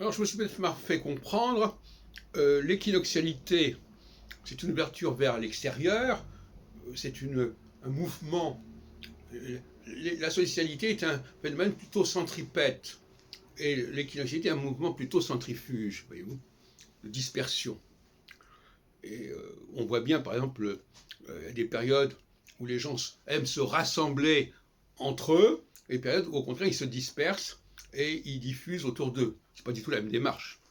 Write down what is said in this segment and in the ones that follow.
Alors, je me suis peut-être fait comprendre, l'équinoxialité, c'est une ouverture vers l'extérieur, c'est un mouvement. La solstitialité est un phénomène plutôt centripète, et l'équinoxialité est un mouvement plutôt centrifuge, voyez-vous, de dispersion. Et on voit bien, par exemple, des périodes où les gens aiment se rassembler entre eux, et des périodes où, au contraire, ils se dispersent et ils diffusent autour d'eux. Ce n'est pas du tout la même démarche.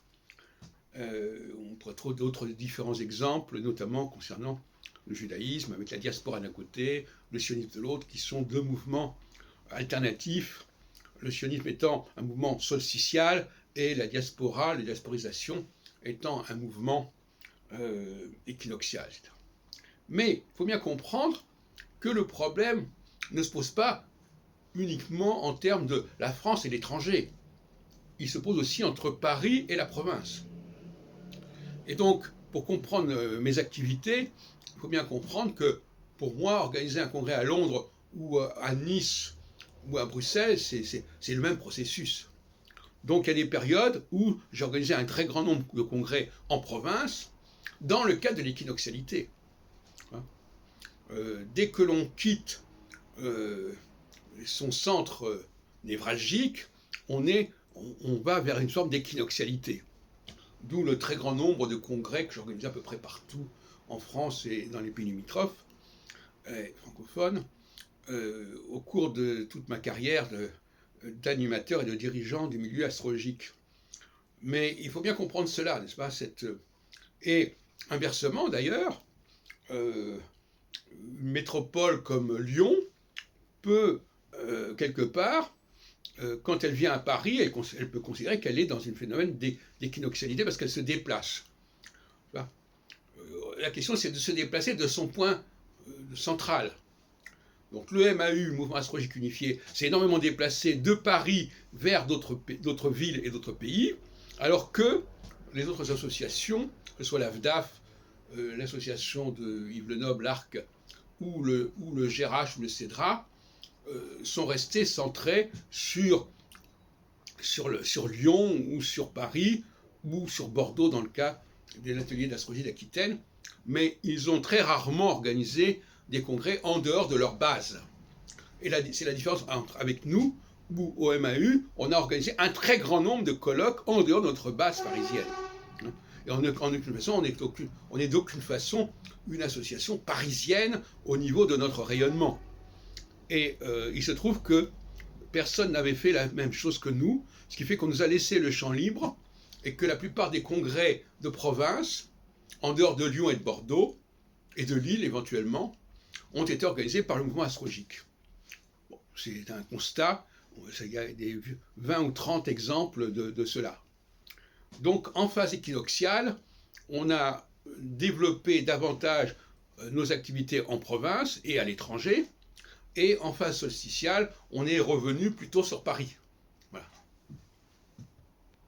On pourrait trouver d'autres différents exemples, notamment concernant le judaïsme, avec la diaspora d'un côté, le sionisme de l'autre, qui sont deux mouvements alternatifs, le sionisme étant un mouvement solsticial et la diasporisation, étant un mouvement équinoxial, etc. Mais il faut bien comprendre que le problème ne se pose pas uniquement en termes de la France et l'étranger. Il se pose aussi entre Paris et la province. Et donc, pour comprendre mes activités, il faut bien comprendre que pour moi, organiser un congrès à Londres ou à Nice ou à Bruxelles, c'est le même processus. Donc il y a des périodes où j'ai organisé un très grand nombre de congrès en province dans le cadre de l'équinoxialité. Dès que l'on quitte son centre névralgique, on va vers une forme d'équinoxialité. D'où le très grand nombre de congrès que j'organise à peu près partout en France et dans les pays limitrophes francophones, au cours de toute ma carrière d'animateur et de dirigeant du milieu astrologique. Mais il faut bien comprendre cela, n'est-ce pas? Et inversement, d'ailleurs, une métropole comme Lyon peut, quelque part, quand elle vient à Paris, elle peut considérer qu'elle est dans un phénomène d'équinoxialité parce qu'elle se déplace. La question, c'est de se déplacer de son point central. Donc le MAU, Mouvement Astrologique Unifié, s'est énormément déplacé de Paris vers d'autres villes et d'autres pays, alors que les autres associations, que ce soit l'AFDAF, l'association de Yves Lenoble, l'ARC, ou le GRH ou le CEDRA, sont restés centrés sur Lyon ou sur Paris ou sur Bordeaux dans le cas de l'atelier d'astrologie d'Aquitaine, mais ils ont très rarement organisé des congrès en dehors de leur base. Et c'est la différence avec nous, où au MAU, on a organisé un très grand nombre de colloques en dehors de notre base parisienne. Et en aucune façon, on n'est d'aucune façon une association parisienne au niveau de notre rayonnement. Et il se trouve que personne n'avait fait la même chose que nous, ce qui fait qu'on nous a laissé le champ libre et que la plupart des congrès de province, en dehors de Lyon et de Bordeaux, et de Lille éventuellement, ont été organisés par le mouvement astrologique. Bon, c'est un constat, il y a des 20 ou 30 exemples de cela. Donc en phase équinoxiale, on a développé davantage nos activités en province et à l'étranger, et en phase solsticiale, on est revenu plutôt sur Paris.